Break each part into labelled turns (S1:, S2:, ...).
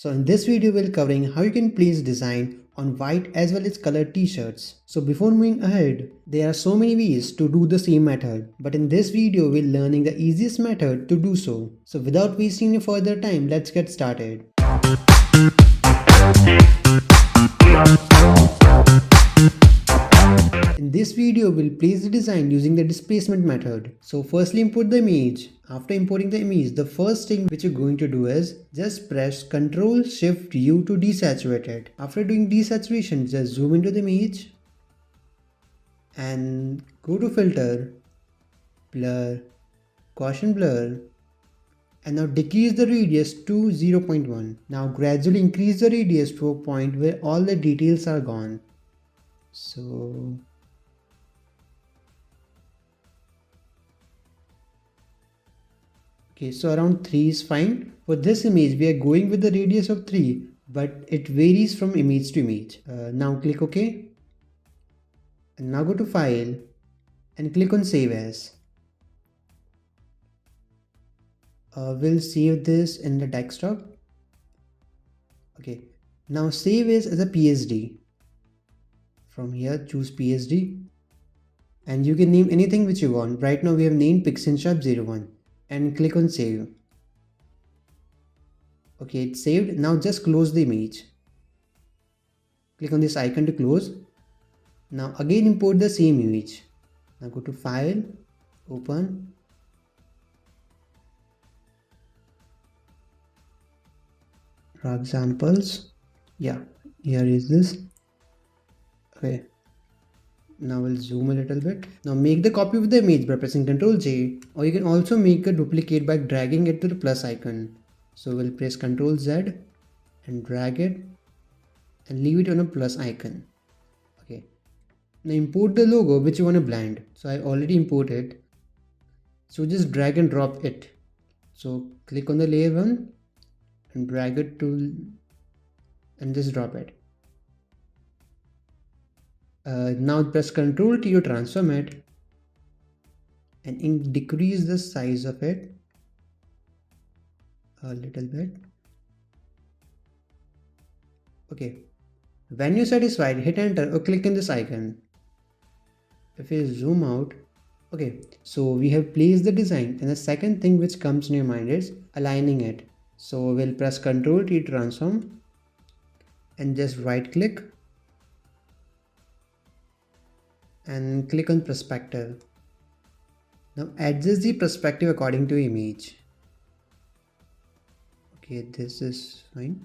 S1: So in this video we'll covering how you can place design on white as well as colored t-shirts. So before moving ahead, there are so many ways to do the same method, but in this video we're learning the easiest method to do so. So without wasting any further time, let's get started. In this video, we'll place the design using the displacement method. So firstly import the image. After importing the image, the first thing which you're going to do is just press Ctrl Shift U to desaturate it. After doing desaturation, just zoom into the image and go to filter, blur, Gaussian blur, and now decrease the radius to 0.1. Now gradually increase the radius to a point where all the details are gone. So okay, so around 3 is fine. For this image, we are going with the radius of 3, but it varies from image to image. Now click OK. And now go to File and click on Save As. We'll save this in the desktop. Okay, now save as a PSD. From here, choose PSD. And you can name anything which you want. Right now, we have named Pixinshop 01. And click on save. Okay, it's saved. Now just close the image. Click on this icon to close. Now again import the same image. Now go to File, Open. Draw examples. Yeah, here is this. Okay. Now we'll zoom a little bit. Now make the copy of the image by pressing Ctrl J, or you can also make a duplicate by dragging it to the plus icon. So we'll press Ctrl Z and drag it and leave it on a plus icon. Okay. Now import the logo which you want to blend. So I already imported. So just drag and drop it. So click on the layer 1 and drag it to and just drop it. Now press Ctrl T to transform it and decrease the size of it a little bit. Okay, when you're satisfied, hit enter or click on this icon. If you zoom out, okay, so we have placed the design, and the second thing which comes in your mind is aligning it. So we'll press Ctrl T to transform and just right click and click on perspective. Now adjust the perspective according to image. Okay, this is fine.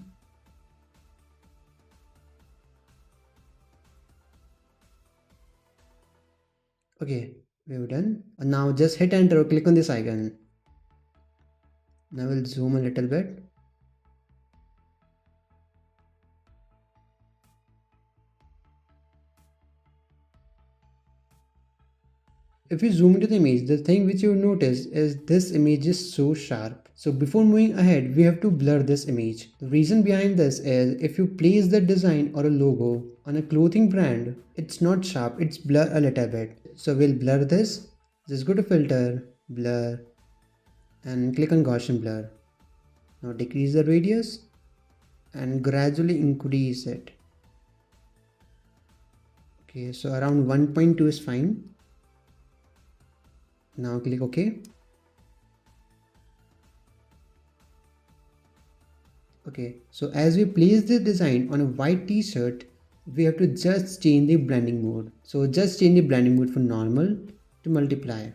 S1: Okay, we've done. And now just hit enter or click on this icon. Now we'll zoom a little bit. If you zoom into the image, the thing which you notice is this image is so sharp. So before moving ahead, we have to blur this image. The reason behind this is if you place the design or a logo on a clothing brand, it's not sharp, it's blur a little bit. So we'll blur this. Just go to filter, blur, and click on Gaussian blur. Now decrease the radius and gradually increase it. Okay, so around 1.2 is fine. Now click OK. Okay, so as we place the design on a white t-shirt, we have to just change the blending mode. So just change the blending mode from normal to multiply.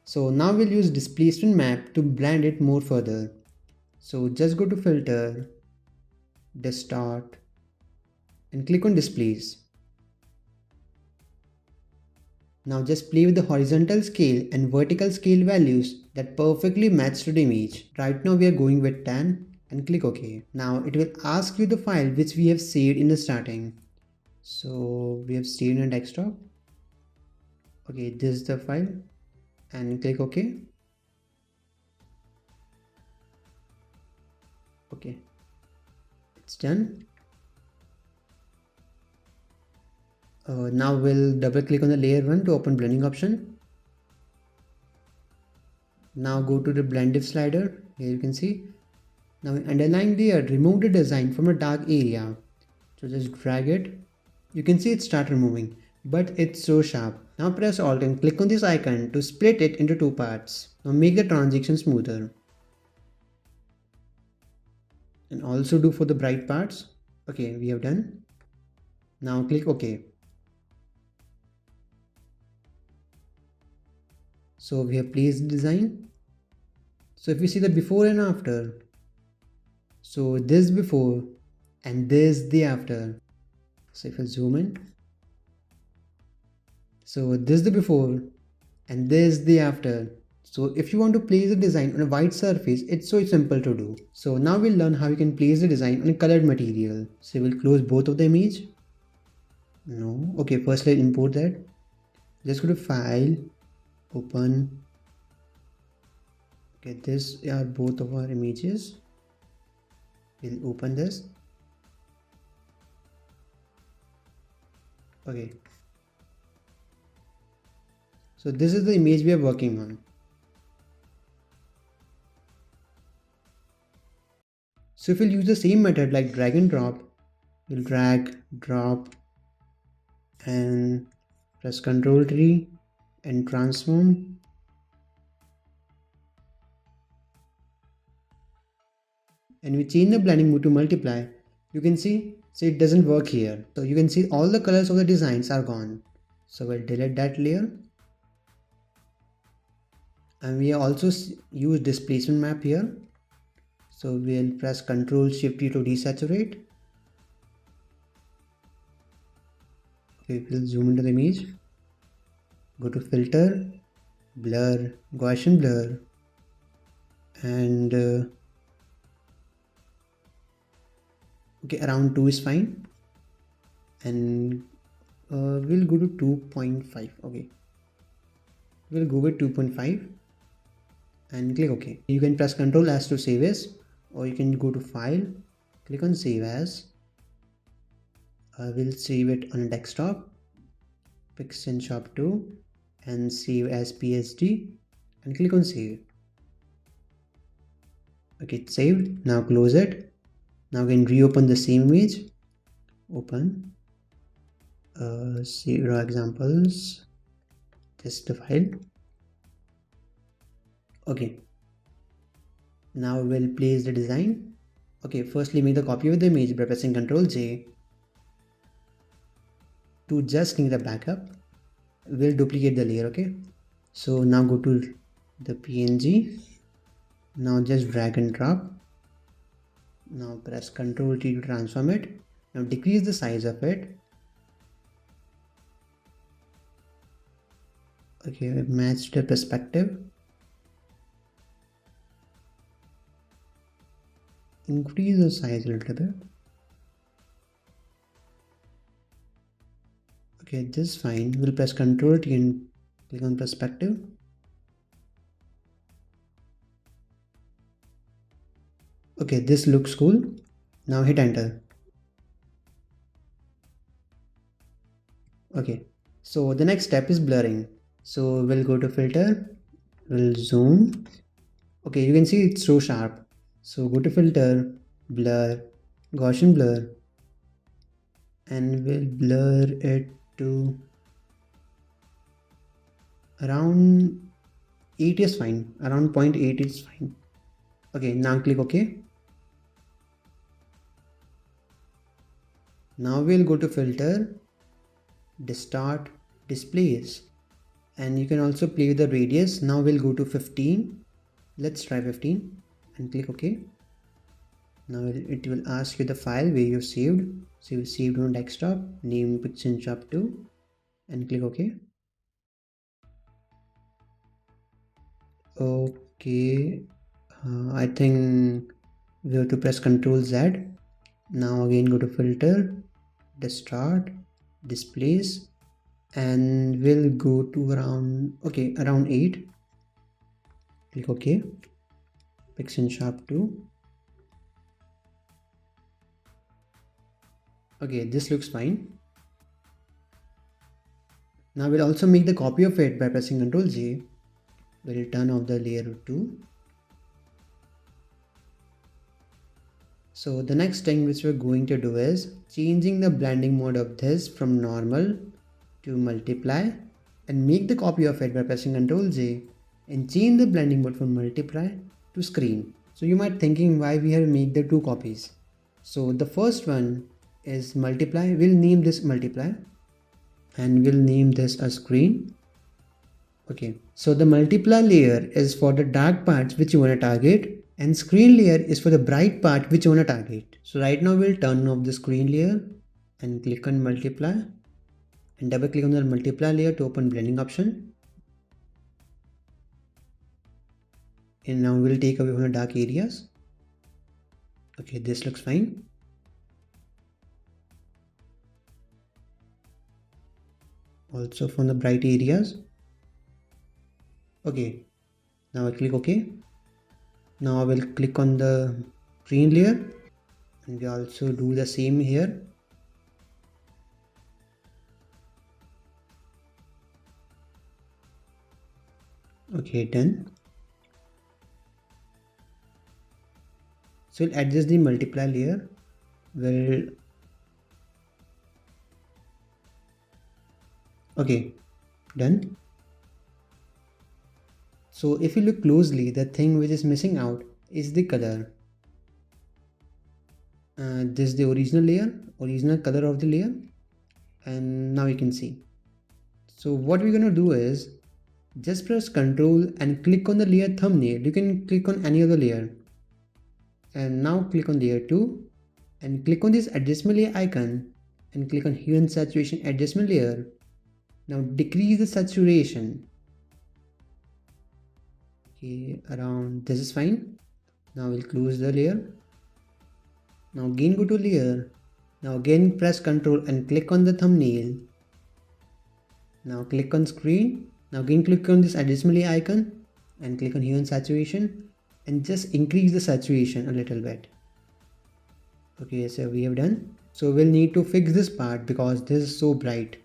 S1: So now we'll use displacement map to blend it more further. So just go to filter, distort, and click on displace. Now just play with the horizontal scale and vertical scale values that perfectly match to the image. Right now we are going with 10 and click OK. Now it will ask you the file which we have saved in the starting. So we have saved in a desktop. Okay, this is the file and click OK. Okay, it's done. Now we'll double click on the layer 1 to open blending option. Now go to the blend diff slider. Here you can see Now in underlying layer, remove the design from a dark area. So just drag it. You can see it start removing, but it's so sharp. Now press Alt and click on this icon to split it into two parts. Now make the transition smoother. And also do for the bright parts. Okay, we have done. Now click OK. So we have placed the design. So if you see the before and after, so this before and this the after. So if I zoom in, so this the before and this the after. So if you want to place the design on a white surface, it's so simple to do. So now we'll learn how you can place the design on a colored material. So we'll close both of the image. No. Okay, first let's import that. Just go to File, Open. Okay, these are both of our images. We'll open this. Okay. So this is the image we are working on. So if we'll use the same method like drag and drop, we'll drag, drop, and press Ctrl T and transform. And we change the blending mode to multiply. You can see, so it doesn't work here. So you can see all the colors of the designs are gone. So we'll delete that layer. And we also use displacement map here. So we'll press Ctrl Shift T to desaturate. Okay, we'll zoom into the image. Go to filter, blur, Gaussian blur, and okay, around 2 is fine. And we'll go to 2.5. Okay, we'll go with 2.5 and click OK. You can press Ctrl S to save as, or you can go to File, click on Save As. We'll save it on a desktop, Pixinshop 2, and save as PSD, and click on Save. Okay, it's saved. Now close it. Now we can reopen the same image. Open. See raw examples. Test the file. Okay. Now we'll place the design. Okay, firstly make the copy of the image by pressing Ctrl J. To just need the backup, we'll duplicate the layer. Okay, so now go to the PNG. Now just drag and drop. Now press Ctrl T to transform it. Now decrease the size of it. Okay, match the perspective. Increase the size a little bit. Okay, this is fine. We'll press Ctrl T and click on perspective. Okay, this looks cool. Now hit enter. Okay, so the next step is blurring. So we'll go to filter, we'll zoom. Okay, you can see it's so sharp. So go to filter, blur, Gaussian blur, and we'll blur it to around 8 is fine. Around 0.8 is fine. Okay, now click OK. Now we'll go to filter, distort, displace, and you can also play with the radius. Now we'll go to 15. Let's try 15 and click OK. Now it will ask you the file where you saved. So you saved on desktop, name Pixinshop 2, and click OK. Okay, I think we have to press Ctrl Z. Now again go to filter, distort, displace, and we'll go to around, okay, around 8. Click OK. Pixinshop 2. Okay, this looks fine. Now we'll also make the copy of it by pressing Ctrl J. We'll turn off the layer 2. So the next thing which we're going to do is changing the blending mode of this from normal to multiply, and make the copy of it by pressing Ctrl J, and change the blending mode from multiply to screen. So you might thinking why we have made the two copies. So the first one is multiply. We'll name this multiply and we'll name this a screen. Okay, so the multiply layer is for the dark parts which you want to target, and screen layer is for the bright part which you want to target. So right now we'll turn off the screen layer and click on multiply, and double click on the multiply layer to open blending option. And now we'll take away from the dark areas. Okay, this looks fine. Also from the bright areas. Okay, now I click OK. Now I will click on the screen layer, and we also do the same here. Okay, done. So we'll adjust the multiply layer. Okay, done. So if you look closely, the thing which is missing out is the color. This is the original color of the layer, and now you can see. So what we're gonna do is just press Ctrl and click on the layer thumbnail. You can click on any other layer, and now click on layer 2 and click on this adjustment layer icon and click on hue and saturation adjustment layer. Now decrease the saturation. Okay, around this is fine. Now we'll close the layer. Now again go to layer. Now again press Ctrl and click on the thumbnail. Now click on screen. Now again click on this adjustment layer icon and click on hue and saturation, and just increase the saturation a little bit. Okay, so we have done. So we'll need to fix this part because this is so bright.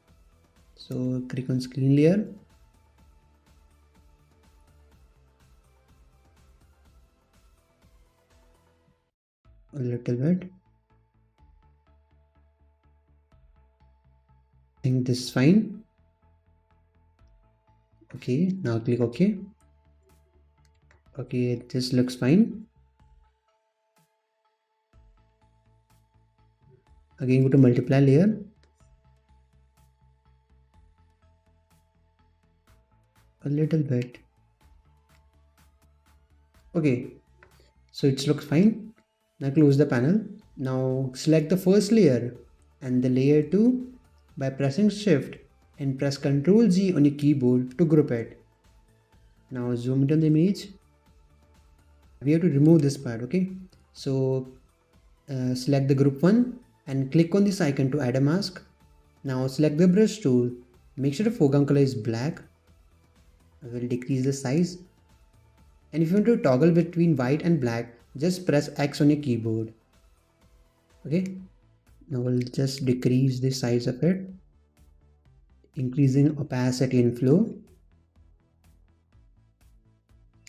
S1: So click on screen layer. A little bit. I think this is fine. Okay, now click OK. Okay, this looks fine. Again go to multiply layer. A little bit. Okay, so it looks fine. Now close the panel. Now select the first layer and the layer 2 by pressing shift and press Ctrl G on your keyboard to group it. Now zoom into the image. We have to remove this part. Okay, so select the group 1 and click on this icon to add a mask. Now select the brush tool. Make sure the foreground color is black. I will decrease the size. And if you want to toggle between white and black, just press X on your keyboard. Okay, now we'll just decrease the size of it, increasing opacity and flow,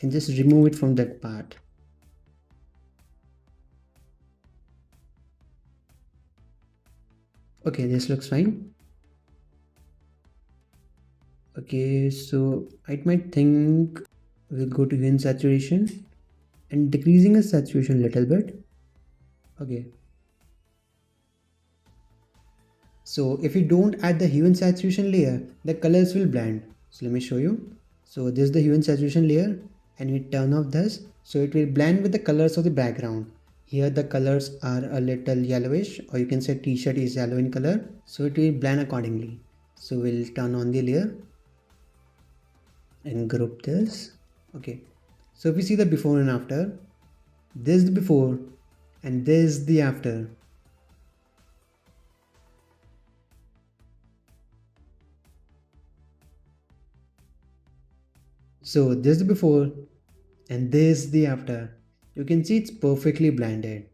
S1: and just remove it from that part. Okay, this looks fine. Okay, so I might think we'll go to hue and saturation and decreasing the saturation a little bit. Okay, so if you don't add the hue and saturation layer, the colors will blend. So let me show you. So this is the hue and saturation layer, and we turn off this, so it will blend with the colors of the background. Here the colors are a little yellowish, or you can say t-shirt is yellow in color, so it will blend accordingly. So we'll turn on the layer and group this. Okay, so if we see the before and after, this is the before and this is the after. So this is the before and this is the after. You can see it's perfectly blended.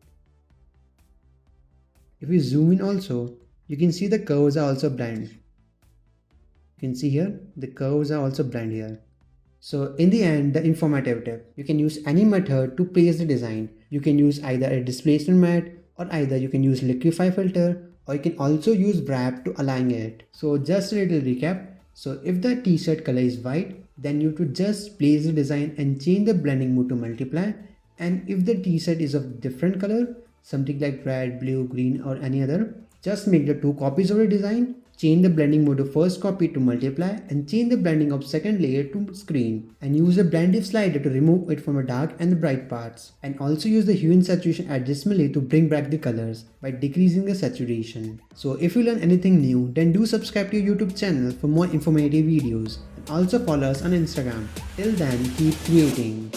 S1: If you zoom in also, you can see the curves are also blend. You can see here, the curves are also blend here. So in the end, the informative tip, you can use any method to place the design. You can use either a displacement mat, or either you can use liquify filter, or you can also use wrap to align it. So just a little recap. So if the t-shirt color is white, then you have to just place the design and change the blending mode to multiply. And if the t-shirt is of different color, something like red, blue, green or any other, just make the two copies of the design, change the blending mode of first copy to multiply and change the blending of second layer to screen, and use the blend if slider to remove it from the dark and the bright parts, and also use the hue and saturation adjustment to bring back the colors by decreasing the saturation. So if you learn anything new, then do subscribe to your YouTube channel for more informative videos, and also follow us on Instagram. Till then, keep creating.